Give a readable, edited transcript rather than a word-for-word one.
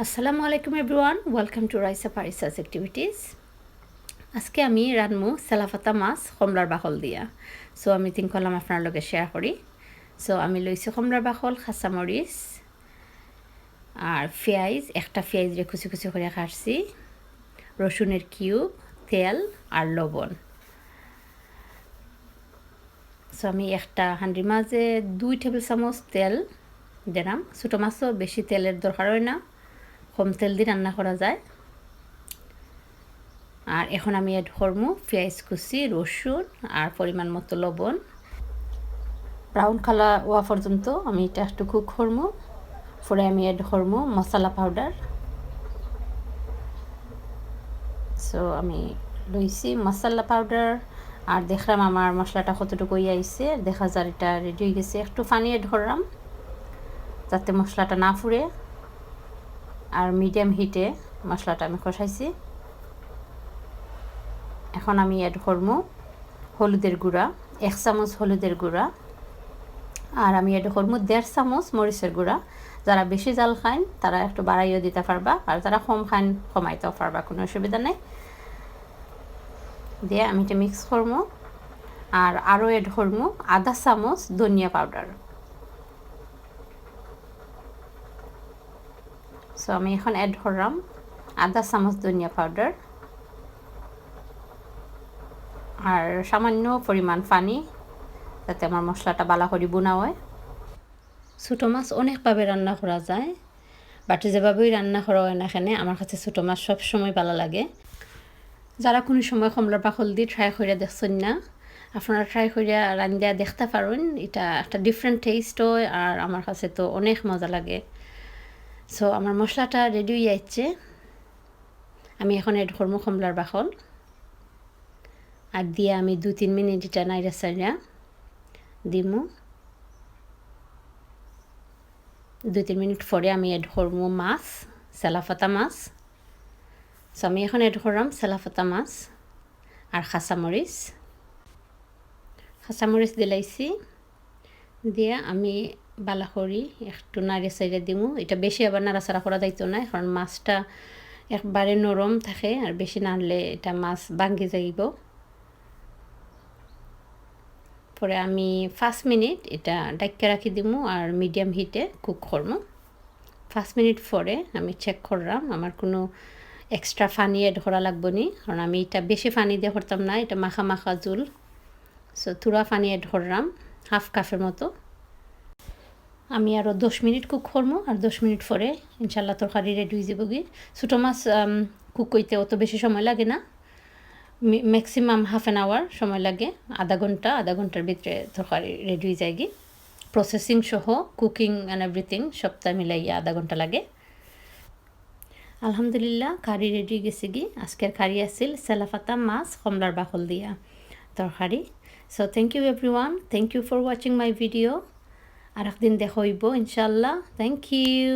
আসসালামু আলাইকুম everyone, welcome to Raisa Parisa's activities. আজকে আমি রানমু সেলাফাতা মাছ কমলার বাকল দিয়া। সো আমি তিন কলাম আপনার লগে শেয়ার করি। সো আমি লইছি কমলার বাকল, খাসামরিচ আর পেঁয়াজ, একটা পেঁয়াজ রে কুচি কুচি করে কাটছি, রসুনের কিউব, তেল আর লবণ। সো আমি একটা হাঁড়ির মাঝে 2 টেবিল চামচ তেল দিলাম। ছোটো মাছও বেশি তেলের দরকার হয় না, কম তেল দিয়ে রান্না করা যায়। আর এখন আমি এড করবো পেঁয়াজ কুচি, রসুন আর পরিমাণ মতো লবণ। ব্রাউন কালার হওয়া পর্যন্ত আমি এটা একটু কুক করবো। পরে আমি এড করবো মশলা পাউডার। সো আমি লইছি মশলা পাউডার আর দেখলাম আমার মশলাটা কতটুকু আইছে, দেখা যায় এটা রেডি হয়ে গেছে। একটু পানি এড করলাম যাতে মশলাটা না ফুড়ে, আর মিডিয়াম হিটে মশলাটা আমি কষাইছি। এখন আমি এড করবো হলুদের গুঁড়া, 1 চামচ হলুদের গুঁড়া, আর আমি এড করবো 1.5 চামচ মরিচের গুঁড়া। যারা বেশি জাল খান তারা একটু বাড়াইও দিতে পারবা, আর যারা কম খান কমাইতেও পারবা, কোনো অসুবিধা নেই। দিয়ে আমি এটা মিক্স করবো। আর আরও এড করবো 1/2 চামচ ধনিয়া পাউডার। সো আমি এখন এড করলাম 1/2 চামচ ধনিয়া পাউডার আর সামান্য পরিমাণ পানি, যাতে আমার মশলাটা বালা করে বোনা হয়। ছোটো মাছ অনেকভাবে রান্না করা যায়, বাট যেভাবেই রান্না করা হয় না এখানে, আমার কাছে ছোটো মাছ সবসময় ভালো লাগে। যারা কোনো সময় কমলার বাকল দিয়ে ট্রাই করে দেখছেন না, আপনারা ট্রাই করে রান্না দেখতে পারেন। এটা একটা ডিফারেন্ট টেস্ট হয়, আর আমার কাছে তো অনেক মজা লাগে। সো আমার মশলাটা রেডি হয়ে যাচ্ছে। আমি এখন এড করবো কমলার বাকল আর দিয়ে আমি 2-3 মিনিট এটা নাইড়া সাইড়া দিমু। 2-3 মিনিট পরে আমি এড করবো মাছ, সেলাফাতা মাছ। সো আমি এখন এড করলাম সেলাফাতা মাছ আর খাসামরিচ দিলাইছি। দিয়ে আমি বালা করি একটু নাড়িয়ে সাইড়ে দিমু। এটা বেশি আবার নাড়াচাড়া করা যাইতো না, কারণ মাছটা একবারে নরম থাকে, আর বেশি নাড়লে এটা মাছ ভাঙ্গি যাইব। পরে আমি 5 মিনিট এটা ডাইক্কা রাখি দিমু আর মিডিয়াম হিটে কুক করবো। 5 মিনিট পরে আমি চেক করলাম আমার কোনো এক্সট্রা পানি এড করা লাগবে নি, কারণ আমি এটা বেশি পানি দিয়ে করতাম না, এটা মাখা মাখা জুল। সো তুরা পানি এড করলাম 1/2 কাপের মতো। আমি আরও 10 মিনিট কুক করবো, আর 10 মিনিট পরে ইনশাল্লাহ তরকারি রেডি হয়ে যাবো। গিয়ে ছোটো মাছ কুক করতে অত বেশি সময় লাগে না, ম্যাক্সিমাম 1/2 আওয়ার সময় লাগে। আধা ঘন্টার ভিতরে তরকারি রেডি হয়ে যায়। গিয়ে প্রসেসিং সহ কুকিং অ্যান্ড এভরিথিং সবটা মিলাইয়া আধা ঘন্টা লাগে। আলহামদুলিল্লাহ কারি রেডি গেছে। গিয়ে আজকের কারি আছিল সেলাফাতা মাছ কমলার বাকল দিয়া তরকারি। So thank you everyone, thank you for watching my video. আর একদিন দেখা হইব ইনশাল্লাহ। Thank you.